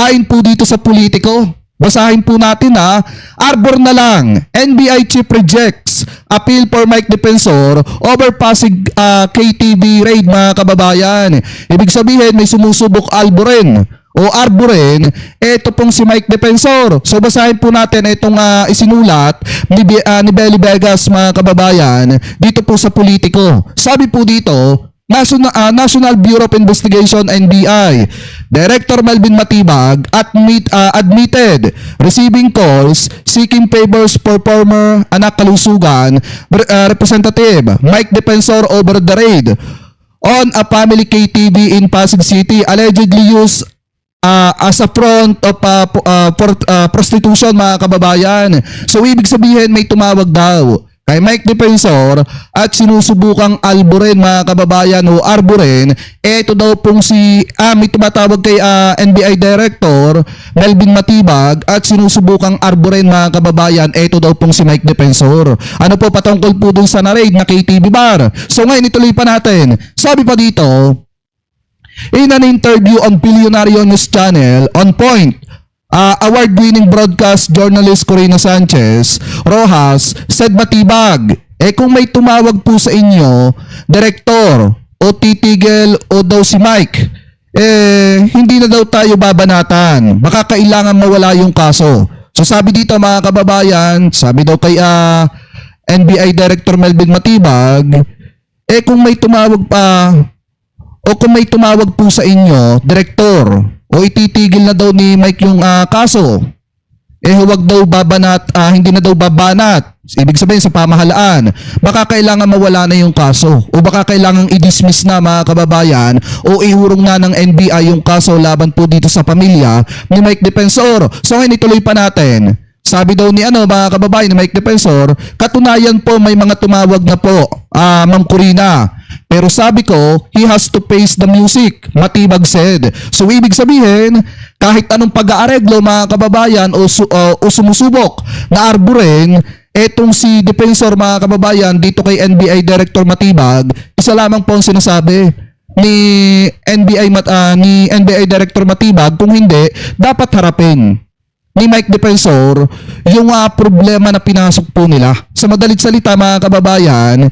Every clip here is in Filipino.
Ayon po dito sa Politico, basahin po natin ha. Arbor na lang, NBI chief rejects appeal for Mike Defensor over Pasig KTV raid mga kababayan. Ibig sabihin may sumusubok Alboren o Arboren, ito pong si Mike Defensor. So basahin po natin itong isinulat ni Belly Vegas mga kababayan dito po sa Politico. Sabi po dito, National Bureau of Investigation NBI Director Melvin Matibag admitted receiving calls seeking favors for former Anak Kalusugan Representative Mike Defensor over the raid on a family KTV in Pasig City allegedly used as a front of prostitution mga kababayan. So ibig sabihin may tumawag daw kay Mike Defensor at sinusubukang Alboren mga kababayan o Arboren. Ito daw pong may tumatawag kay NBI Director Melvin Matibag at sinusubukang Arboren mga kababayan. Ito daw pong si Mike Defensor. Ano po patungkol po dun sa na-raid na KTV bar? So ngayon ituloy pa natin. Sabi pa dito, in an interview on Billionario News Channel, On Point, award-winning broadcast journalist Corina Sanchez Rojas said Matibag, kung may tumawag po sa inyo, Direktor, o titigil o daw si Mike, hindi na daw tayo babanatan. Baka kailangan mawala yung kaso. So sabi dito mga kababayan, sabi daw kay NBI Director Melvin Matibag, kung may tumawag pa o kung may tumawag po sa inyo, Direktor, o ititigil na daw ni Mike yung kaso, huwag daw babanat, hindi na daw babanat. Ibig sabihin sa pamahalaan, baka kailangan mawala na yung kaso o baka kailangan i-dismiss na mga kababayan o ihurong na ng NBI yung kaso laban po dito sa pamilya ni Mike Defensor. So ngayon ituloy pa natin. Sabi daw ni mga kababayan ni Mike Defensor, katunayan po may mga tumawag na po, Ma'am Corina. Pero sabi ko, he has to face the music, Matibag said. So ibig sabihin, kahit anong pag-aareglo mga kababayan o sumusubok na Arboren, etong si Defensor mga kababayan dito kay NBI Director Matibag, isa lamang po ang sinasabi ni NBI Director Matibag, kung hindi, dapat harapin ni Mike Defensor yung problema na pinasok po nila. Sa madalit salita mga kababayan,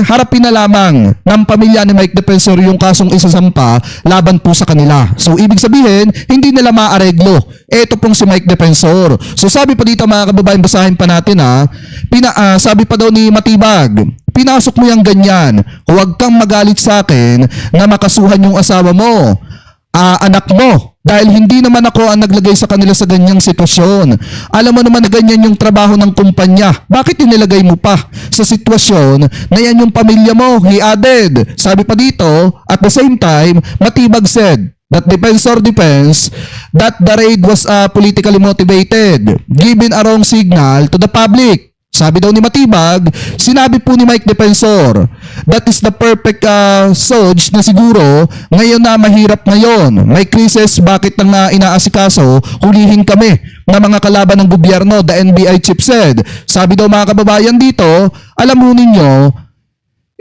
harapin na lamang ng pamilya ni Mike Defensor yung kasong isasampa laban po sa kanila. So ibig sabihin, hindi nila maareglo. Ito pong si Mike Defensor. So sabi pa dito mga kababayan, basahin pa natin sabi pa daw ni Matibag, pinasok mo yung ganyan, huwag kang magalit sa akin na makasuhan yung asawa mo, anak mo, dahil hindi naman ako ang naglagay sa kanila sa ganyang sitwasyon. Alam mo naman na ganyan yung trabaho ng kumpanya. Bakit inilagay mo pa sa sitwasyon na yan yung pamilya mo? He added. Sabi pa dito, at the same time, Matibag said that Defensor defends that the raid was politically motivated, giving a wrong signal to the public. Sabi daw ni Matibag, sinabi po ni Mike Defensor, that is the perfect surge na siguro ngayon na mahirap ngayon. May krisis, bakit nang inaasikaso, hulihin kami na mga kalaban ng gobyerno, the NBI chief said. Sabi daw mga kababayan dito, alam mo ninyo,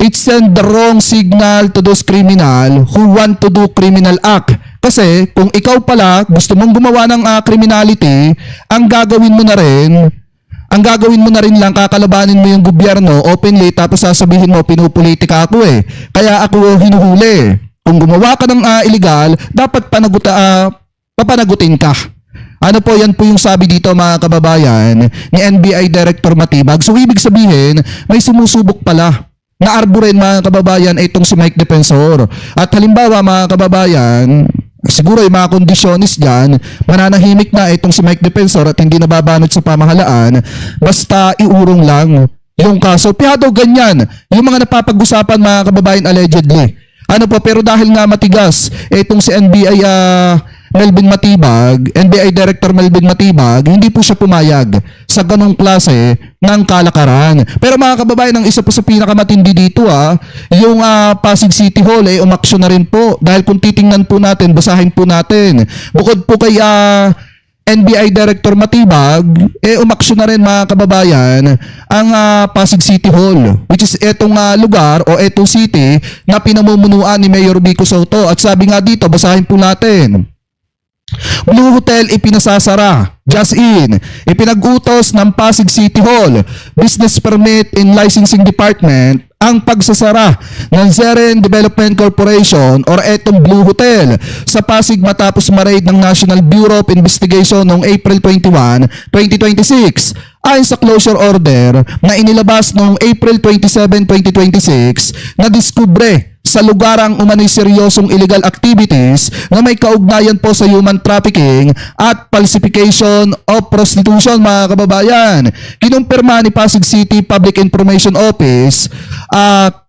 it send the wrong signal to those criminal who want to do criminal act. Kasi kung ikaw pala gusto mong gumawa ng criminality, ang gagawin mo na rin lang, kakalabanin mo yung gobyerno openly, tapos sasabihin mo, pinupolitika ako kaya ako hinuhuli. Kung gumawa ka ng illegal, dapat papanagutin ka. Ano po, yan po yung sabi dito mga kababayan ni NBI Director Matibag. So ibig sabihin, may sumusubok pala na Arboren mga kababayan itong si Mike Defensor. At halimbawa mga kababayan, siguro yung mga kondisyonis dyan, mananahimik na itong si Mike Defensor at hindi nababanot sa pamahalaan, basta iurong lang yung kaso. Kaya daw ganyan, yung mga napapag-usapan mga kababayan allegedly. Ano po, pero dahil nga matigas, itong si NBI NBI Director Melvin Matibag, hindi po siya pumayag sa ganong klase ng kalakaran. Pero mga kababayan, ang isa po sa pinakamatindi dito yung Pasig City Hall umaksyon na rin po. Dahil kung titingnan po natin, basahin po natin. Bukod po kay NBI Director Matibag, umaksyon na rin mga kababayan ang Pasig City Hall, which is etong lugar o etong city na pinamumunuan ni Mayor Vico Soto. At sabi nga dito, basahin po natin. Blue Hotel ipinasasara. Just in, ipinag-utos ng Pasig City Hall Business Permit and Licensing Department ang pagsasara ng Zeren Development Corporation or etong Blue Hotel sa Pasig matapos ma-raid ng National Bureau of Investigation noong April 21, 2026. Ayon sa closure order na inilabas noong April 27, 2026 na diskubre sa lugar ang umano'y seryosong illegal activities na may kaugnayan po sa human trafficking at falsification of prostitution, mga kababayan. Kinumpirma ni Pasig City Public Information Office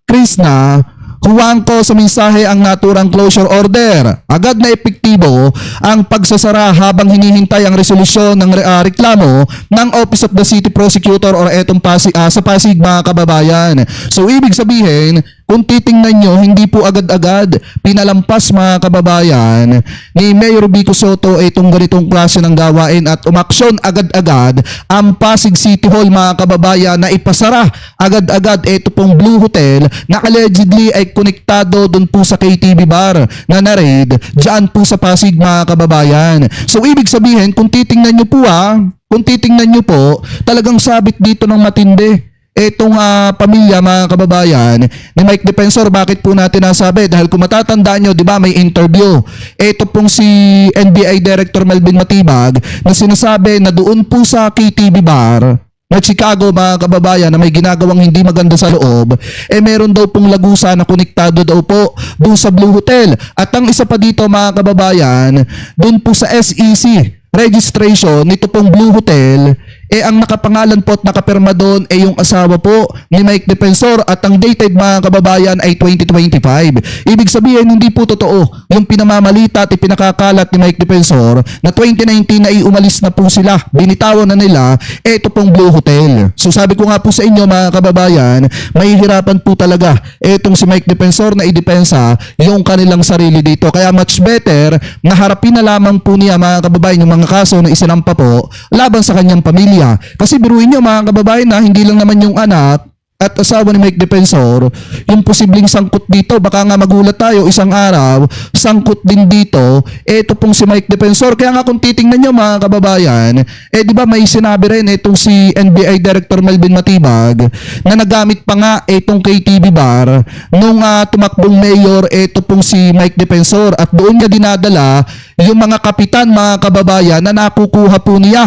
Krishna Huangco sa mensahe ang naturang closure order. Agad na epektibo ang pagsasara habang hinihintay ang resolusyon ng reklamo ng Office of the City Prosecutor or etong sa Pasig, mga kababayan. So ibig sabihin, kung titingnan nyo, hindi po agad-agad pinalampas, mga kababayan, ni Mayor Vico Soto itong ganitong klase ng gawain at umaksyon agad-agad ang Pasig City Hall, mga kababayan, na ipasara agad-agad ito pong Blue Hotel na allegedly ay konektado doon po sa KTV bar na na-raid dyan po sa Pasig, mga kababayan. So ibig sabihin, kung titingnan nyo po, talagang sabit dito ng matindi etong pamilya, mga kababayan, ni Mike Defensor. Bakit po natin nasabi? Dahil kung matatandaan nyo, di ba, may interview. Ito pong si NBI Director Melvin Matibag na sinasabi na doon po sa KTV bar na Chicago, mga kababayan, na may ginagawang hindi maganda sa loob, meron daw pong lagusa na konektado daw po doon sa Blue Hotel. At ang isa pa dito, mga kababayan, doon po sa SEC registration nito pong Blue Hotel, ang nakapangalan po at nakapirma doon yung asawa po ni Mike Defensor at ang dated, mga kababayan, ay 2025. Ibig sabihin, hindi po totoo yung pinamamalita at ipinakakalat ni Mike Defensor na 2019 na umalis na po sila, binitawan na nila ito pong Blue Hotel. So sabi ko nga po sa inyo, mga kababayan, mahihirapan po talaga itong si Mike Defensor na idepensa yung kanilang sarili dito. Kaya much better na harapin na lamang po niya, mga kababayan, yung mga kaso na isinampa po laban sa kanyang pamilya. Kasi biruin nyo, mga kababayan, na hindi lang naman yung anak at asawa ni Mike Defensor yung posibleng sangkot dito. Baka nga magulat tayo isang araw, sangkot din dito ito pong si Mike Defensor. Kaya nga kung titingnan nyo, mga kababayan, di ba may sinabi rin itong si NBI Director Melvin Matibag na nagamit pa nga itong KTV bar nung tumakbong mayor ito pong si Mike Defensor at doon niya dinadala yung mga kapitan, mga kababayan, na nakukuha po niya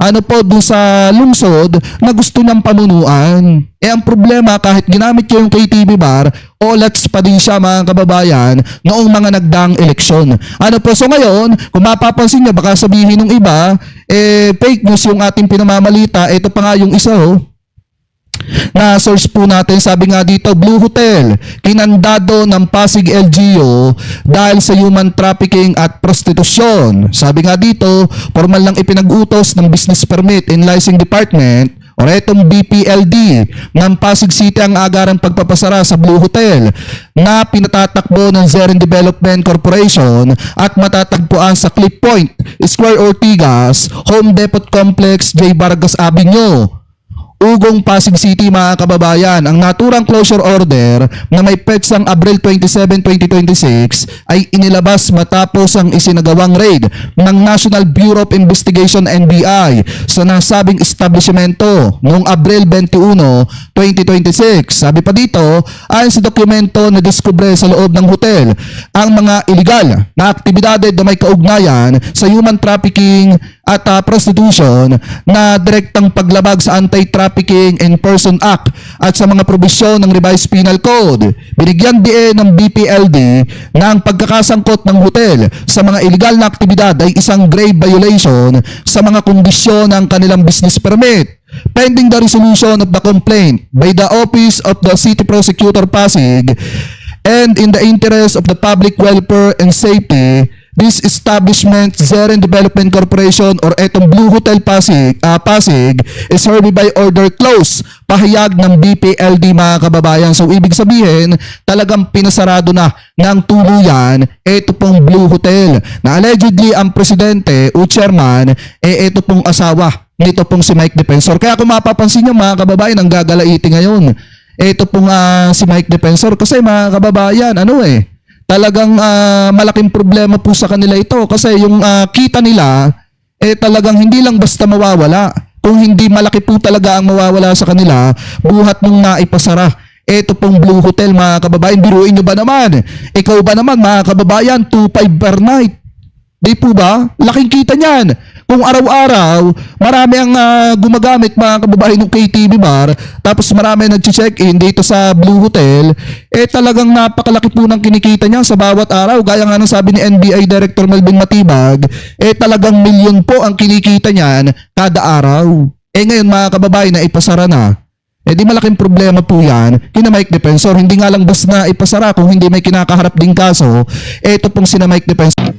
doon sa lungsod na gusto niyang pamunuan. Ang problema, kahit ginamit niya yung KTV bar, olats pa din siya, mga kababayan, noong mga nagdaang eleksyon. So ngayon, kung mapapansin niyo, baka sabihin ng iba, fake news yung ating pinamamalita. Ito pa nga yung isa, na source po natin. Sabi nga dito, Blue Hotel kinandado ng Pasig LGU dahil sa human trafficking at prostitusyon. Sabi nga dito, formal lang ipinag-utos ng Business Permit and Licensing Department o etong BPLD ng Pasig City ang agarang pagpapasara sa Blue Hotel na pinatatakbo ng Zeren Development Corporation at matatagpuan sa Cliff Point, Square Ortigas, Home Depot Complex, J. Vargas Avenue, Ugong, Pasig City, mga kababayan. Ang naturang closure order na may petsang Abril 27, 2026 ay inilabas matapos ang isinagawang raid ng National Bureau of Investigation NBI sa nasabing establishmento noong Abril 21, 2026. Sabi pa dito, ayon sa dokumento na diskubre sa loob ng hotel, ang mga illegal na aktibidades na may kaugnayan sa human trafficking at prostitution na direktang paglabag sa Anti-Trafficking in Person Act at sa mga probisyon ng Revised Penal Code. Binigyan din ng BPLD na ang pagkakasangkot ng hotel sa mga illegal na aktibidad ay isang grave violation sa mga kondisyon ng kanilang business permit. Pending the resolution of the complaint by the Office of the City Prosecutor Pasig and in the interest of the public welfare and safety, this establishment, Zeren Development Corporation or etong Blue Hotel Pasig is hereby order close. Pahayag ng BPLD, mga kababayan. So ibig sabihin, talagang pinasarado na ng tuluyan ito pong Blue Hotel na allegedly ang presidente o chairman ito pong asawa nito pong si Mike Defensor. Kaya kung mapapansin nyo, mga kababayan, ang gagalaiti ngayon ito pong si Mike Defensor kasi, mga kababayan, talagang malaking problema po sa kanila ito kasi yung kita nila talagang hindi lang basta mawawala. Kung hindi malaki po talaga ang mawawala sa kanila, buhat nung naipasara. Ito pong Blue Hotel mga kababayan, biruin nyo ba naman? Ikaw ba naman mga kababayan, 2.5 per night? Di po ba? Laking kita niyan. Kung araw-araw, marami ang gumagamit mga kababayan ng KTV bar, tapos marami nag-check-in dito sa Blue Hotel, talagang napakalaki po ng kinikita niya sa bawat araw. Gaya nga ng sabi ni NBI Director Melvin Matibag, talagang milyon po ang kinikita niyan kada araw. Ngayon mga kababayan na ipasara na, di malaking problema po yan kina Mike Defensor. Hindi nga lang basta na ipasara kung hindi may kinakaharap ding kaso, ito pong sina Mike Defensor.